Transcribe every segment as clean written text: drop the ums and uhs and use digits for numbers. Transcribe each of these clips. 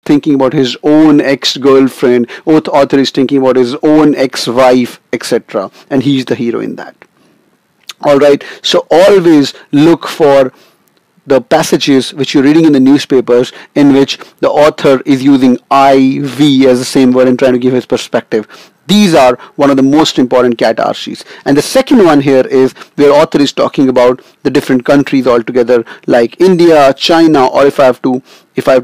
thinking about his own ex-girlfriend, author is thinking about his own ex-wife, etc., and he's the hero in that. All right, so always look for the passages which you're reading in the newspapers in which the author is using I, we as the same word and trying to give his perspective. These are one of the most important cat RCs. And the second one here is where author is talking about the different countries altogether, like India, China, or if I have to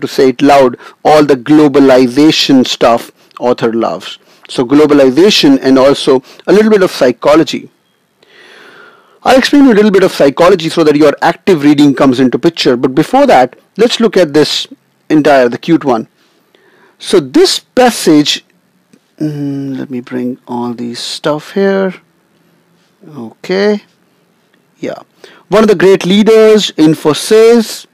say it loud, all the globalization stuff author loves. So globalization and also a little bit of psychology. I'll explain you a little bit of psychology so that your active reading comes into picture. But before that, let's look at this the cute one. So this passage, let me bring all these stuff here. Okay. Yeah. One of the great leaders, Infosys,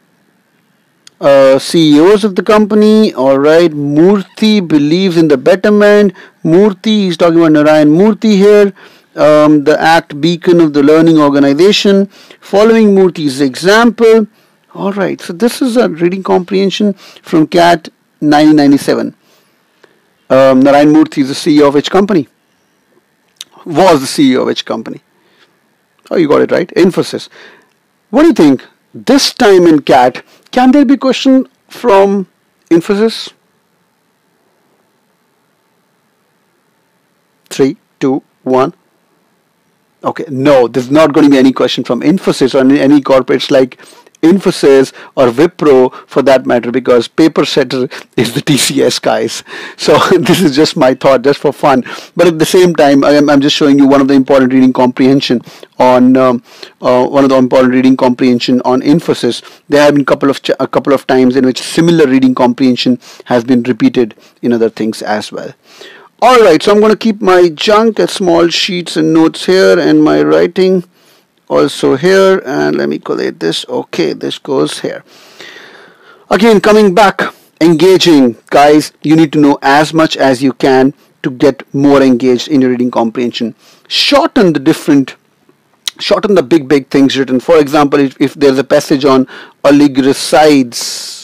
CEOs of the company. All right. Murthy believes in the betterment. Murthy, he's talking about Narayan Murthy here. The ACT beacon of the learning organization, following Murthy's example. All right, so this is a reading comprehension from CAT 1997. Narayan Murthy is the CEO of which company? Was the CEO of which company? Oh, you got it right. Infosys. What do you think? This time in CAT, can there be a question from Infosys? 3, 2, 1. Okay, no, there's not going to be any question from Infosys or any corporates like Infosys or Wipro for that matter, because paper setter is the TCS guys. So this is just my thought, just for fun. But at the same time, I'm just showing you one of the important reading comprehension on Infosys. There have been a couple of times in which similar reading comprehension has been repeated in other things as well. Alright, so I'm going to keep my junk as small sheets and notes here and my writing also here, and let me collate this. Okay, this goes here. Again, coming back, engaging. Guys, you need to know as much as you can to get more engaged in your reading comprehension. Shorten the big things written. For example, if there's a passage on oligosaccharides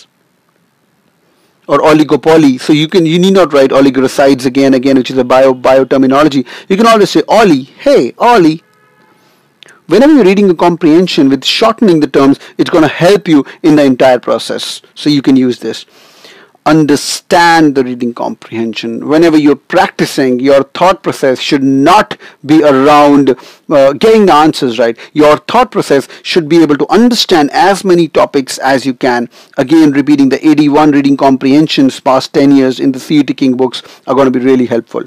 or oligopoly, so you need not write oligosaccharides again, which is a bio terminology. You can always say Ollie, hey Ollie. Whenever you're reading a comprehension with shortening the terms, it's going to help you in the entire process. So you can use this. Understand the reading comprehension. Whenever you're practicing, your thought process should not be around getting the answers right. Your thought process should be able to understand as many topics as you can. Again, repeating the 81 reading comprehensions past 10 years in the CET King books are going to be really helpful.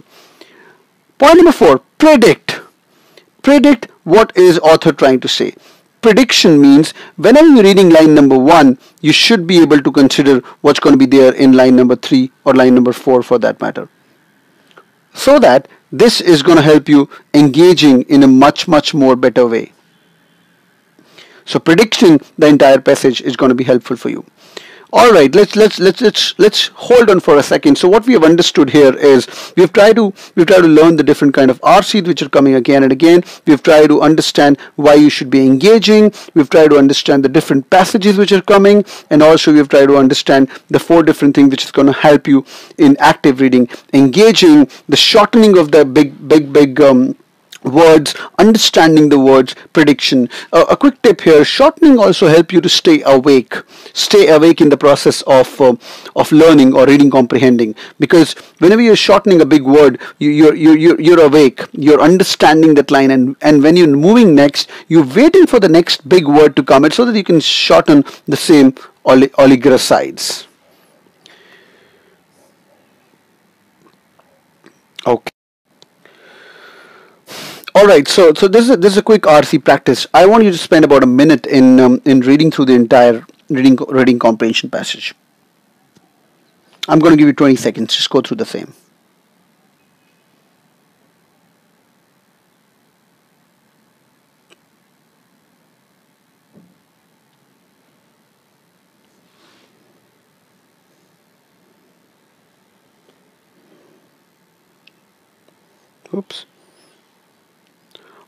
Point number 4, predict. Predict what is author trying to say. Prediction means whenever you're reading line number 1, you should be able to consider what's going to be there in line number 3 or line number 4 for that matter. So that this is going to help you engaging in a much more better way. So predicting the entire passage is going to be helpful for you. All right, let's hold on for a second. So what we have understood here is we've tried to learn the different kind of RCs which are coming again and again. We've tried to understand why you should be engaging. We've tried to understand the different passages which are coming, and also we've tried to understand the 4 different things which is going to help you in active reading, engaging, the shortening of the big words, understanding the words, prediction. A quick tip here: shortening also help you to stay awake in the process of learning or reading comprehending, because whenever you're shortening a big word, you're awake, you're understanding that line, and when you're moving next, you're waiting for the next big word to come, so that you can shorten the same oligosaccharides. Okay. All right, so this is a quick RC practice. I want you to spend about a minute in reading through the entire reading comprehension passage. I'm going to give you 20 seconds. Just go through the same. Oops.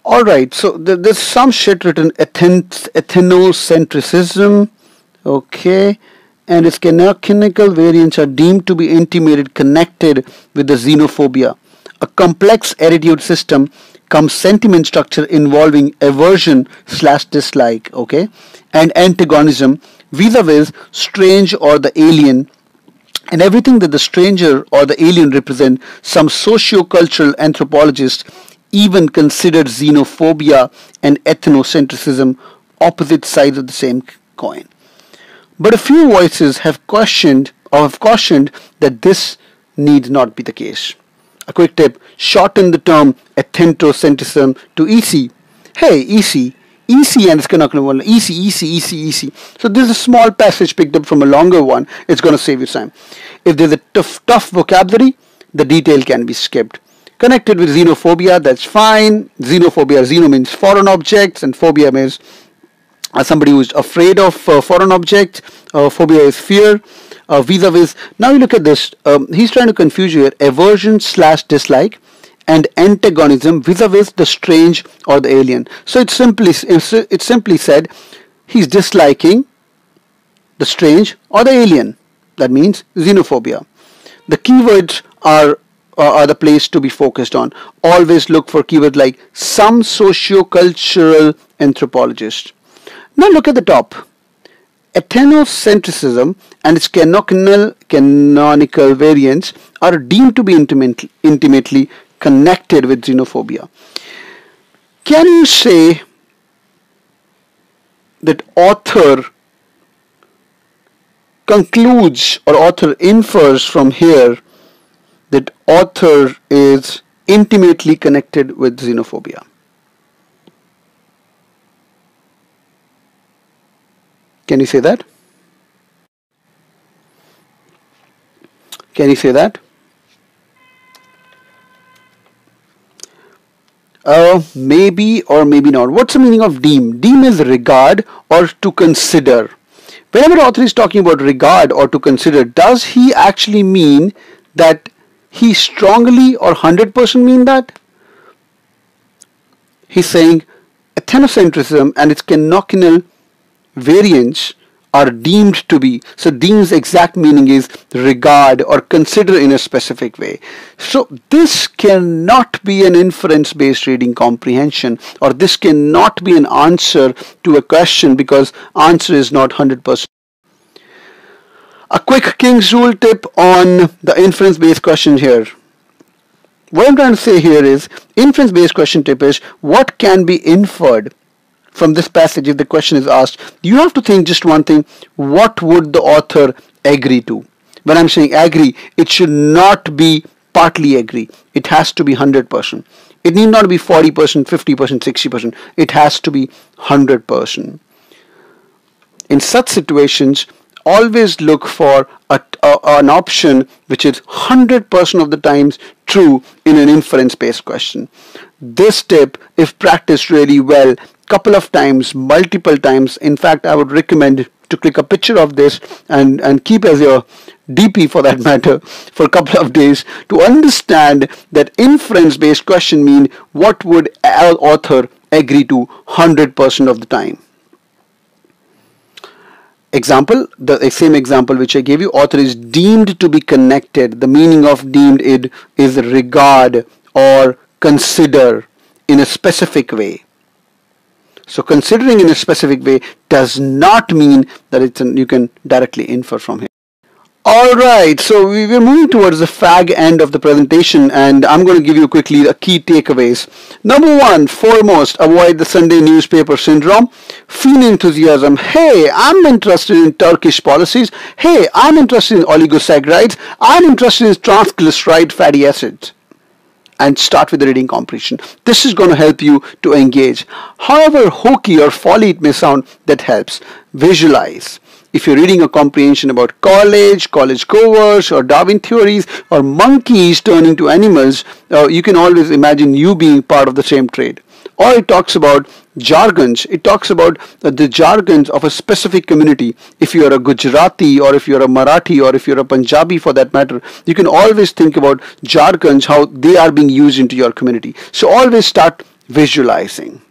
Alright, so there's some shit written, ethnocentrism, okay, and its canonical variants are deemed to be intimately connected with the xenophobia, a complex attitude system comes sentiment structure involving aversion slash dislike, okay, and antagonism vis-a-vis strange or the alien, and everything that the stranger or the alien represent. Some socio-cultural anthropologists even considered xenophobia and ethnocentrism opposite sides of the same coin. But a few voices have questioned or have cautioned that this need not be the case. A quick tip, shorten the term ethnocentrism to EC. Hey, EC. EC and it's going to EC. So this is a small passage picked up from a longer one. It's going to save you time. If there's a tough vocabulary, the detail can be skipped. Connected with xenophobia, that's fine. Xeno means foreign objects, and phobia means somebody who's afraid of foreign objects. Phobia is fear. Vis-a-vis. Now you look at this. He's trying to confuse you here. Aversion slash dislike and antagonism vis-a-vis the strange or the alien. So it's simply said he's disliking the strange or the alien. That means xenophobia. The keywords are the place to be focused on. Always look for keywords like some socio-cultural anthropologist. Now look at the top. Ethnocentrism and its canonical variants are deemed to be intimately connected with xenophobia. Can you say that author concludes or author infers from here that author is intimately connected with xenophobia? Can you say that? Can you say that? Maybe or maybe not. What's the meaning of deem? Deem is regard or to consider. Whenever the author is talking about regard or to consider, does he actually mean that he strongly or 100% mean that? He's saying ethnocentrism and its canonical variants are deemed to be. So deem's exact meaning is regard or consider in a specific way. So this cannot be an inference based reading comprehension, or this cannot be an answer to a question because answer is not 100%. A quick King's Rule tip on the inference based question here. What I'm trying to say here is inference based question tip is what can be inferred from this passage. If the question is asked, you have to think just one thing: what would the author agree to? When I'm saying agree, it should not be partly agree. It has to be 100%. It need not be 40%, 50%, 60%. It has to be 100%. In such situations, always look for an option which is 100% of the times true in an inference-based question. This tip, if practiced really well, couple of times, multiple times, in fact, I would recommend to click a picture of this and keep as your DP for that matter for a couple of days to understand that inference-based question mean what would our author agree to 100% of the time. Example, the same example which I gave you, author is deemed to be connected. The meaning of deemed is regard or consider in a specific way. So considering in a specific way does not mean that you can directly infer from here. Alright, so we're moving towards the fag end of the presentation, and I'm going to give you quickly the key takeaways. Number one, foremost, avoid the Sunday newspaper syndrome. Fiend enthusiasm. Hey, I'm interested in Turkish policies. Hey, I'm interested in oligosaccharides. I'm interested in triglyceride fatty acids. And start with the reading comprehension. This is going to help you to engage. However hokey or folly it may sound, that helps. Visualize. If you're reading a comprehension about college goers, or Darwin theories, or monkeys turning to animals, you can always imagine you being part of the same trade. Or it talks about jargons. It talks about the jargons of a specific community. If you're a Gujarati, or if you're a Marathi, or if you're a Punjabi for that matter, you can always think about jargons, how they are being used into your community. So always start visualizing.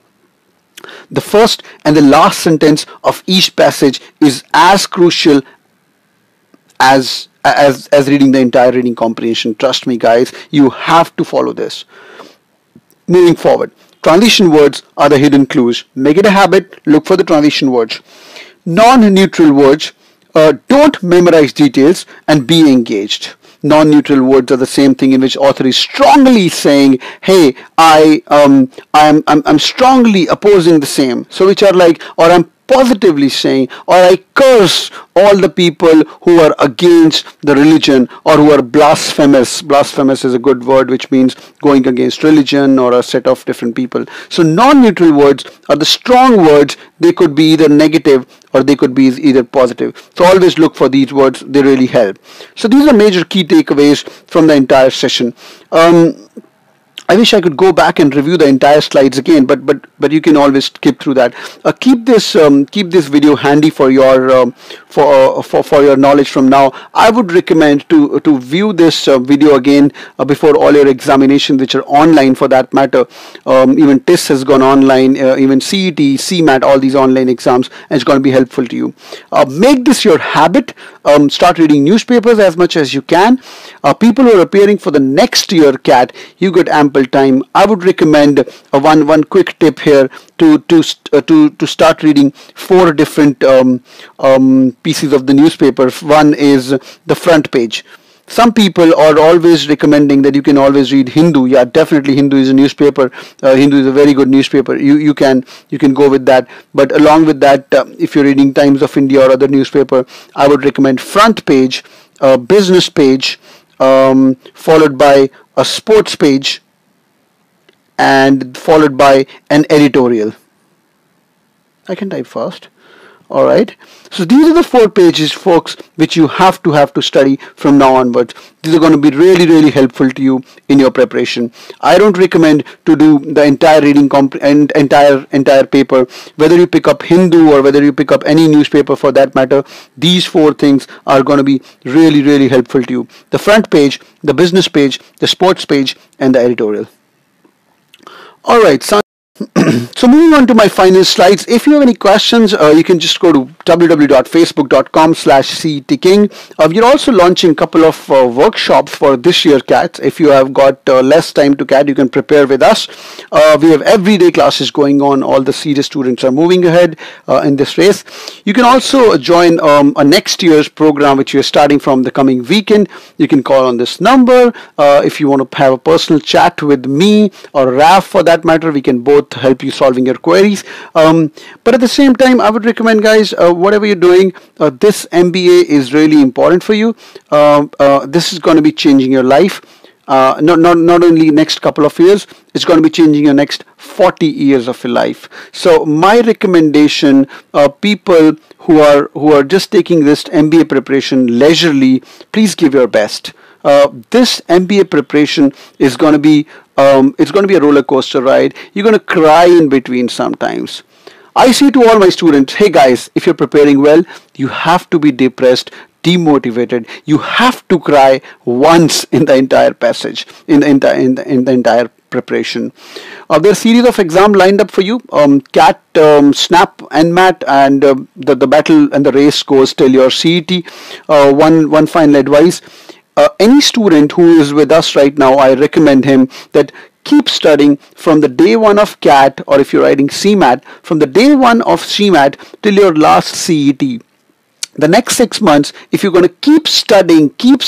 The first and the last sentence of each passage is as crucial as reading the entire reading comprehension. Trust me, guys, you have to follow this. Moving forward, transition words are the hidden clues. Make it a habit. Look for the transition words. Non-neutral words. Don't memorize details and be engaged. Non-neutral words are the same thing in which author is strongly saying, "Hey, I'm strongly opposing the same." So which are like, or I'm positively saying, or I curse all the people who are against the religion or who are blasphemous. Blasphemous is a good word which means going against religion or a set of different people. So non-neutral words are the strong words. They could be either negative or they could be either positive. So always look for these words. They really help. So these are major key takeaways from the entire session. I wish I could go back and review the entire slides again, but you can always skip through that. Keep this video handy for your for your knowledge from now. I would recommend to view this video again before all your examinations, which are online for that matter. Even TIS has gone online, even CET, CMAT, all these online exams, and it's going to be helpful to you. Make this your habit. Start reading newspapers as much as you can. People who are appearing for the next year CAT, you got ample time. I would recommend one quick tip here to start reading 4 different pieces of the newspaper. One is the front page. Some people are always recommending that you can always read Hindu. Yeah, definitely Hindu is a newspaper. Hindu is a very good newspaper. You can go with that. But along with that, if you're reading Times of India or other newspaper, I would recommend front page, business page, followed by a sports page, and followed by an editorial. I can type fast. All right. So these are the 4 pages, folks, which you have to study from now onwards. These are going to be really helpful to you in your preparation. I don't recommend to do the entire reading entire paper, whether you pick up Hindu or whether you pick up any newspaper for that matter. These 4 things are going to be really helpful to you: the front page, the business page, the sports page, and the editorial. All right, so moving on to my final slides. If you have any questions, you can just go to www.facebook.com/CETking. We're also launching a couple of workshops for this year CAT. If you have got less time to CAT, you can prepare with us. We have everyday classes going on. All the serious students are moving ahead in this race. You can also join a next year's program which we are starting from the coming weekend. You can call on this number. If you want to have a personal chat with me or Raf for that matter, we can both help you solving your queries. But at the same time, I would recommend, guys, whatever you're doing, this MBA is really important for you. This is going to be changing your life. Not only next couple of years, it's going to be changing your next 40 years of your life. So my recommendation, people who are just taking this MBA preparation leisurely, please give your best. This MBA preparation is going to be it's going to be a roller coaster ride. You're going to cry in between sometimes. I say to all my students, hey guys, if you're preparing well, you have to be depressed, demotivated. You have to cry once in the entire passage, in the entire preparation. There are a series of exams lined up for you. CAT, SNAP, NMAT, and the battle and the race goes till your CET. One final advice. Any student who is with us right now, I recommend him that keep studying from the day 1 of CAT, or if you're writing CMAT, from the day 1 of CMAT till your last CET. The next 6 months, if you're going to keep studying, keep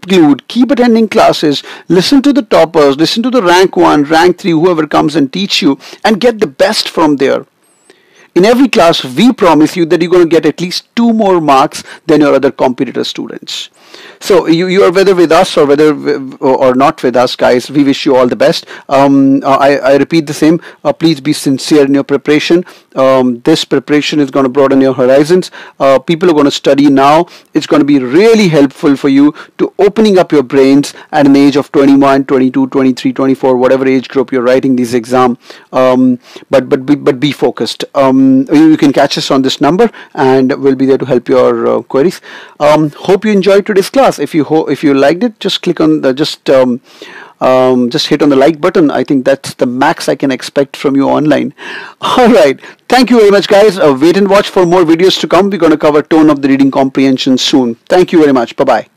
glued, keep attending classes, listen to the toppers, listen to the rank 1, rank 3, whoever comes and teach you, and get the best from there. In every class, we promise you that you're going to get at least 2 more marks than your other competitor students. So you are whether with us or not with us, guys, we wish you all the best. I repeat the same. Please be sincere in your preparation. This preparation is going to broaden your horizons. People are going to study now. It's going to be really helpful for you to opening up your brains at an age of 21, 22, 23, 24, whatever age group you're writing these exam. But be focused. You can catch us on this number, and we'll be there to help your queries. Hope you enjoyed today's class. If you liked it, just click on the just hit on the like button. I think that's the max I can expect from you online. All right. Thank you very much, guys. Wait and watch for more videos to come. We're going to cover tone of the reading comprehension soon. Thank you very much. Bye-bye.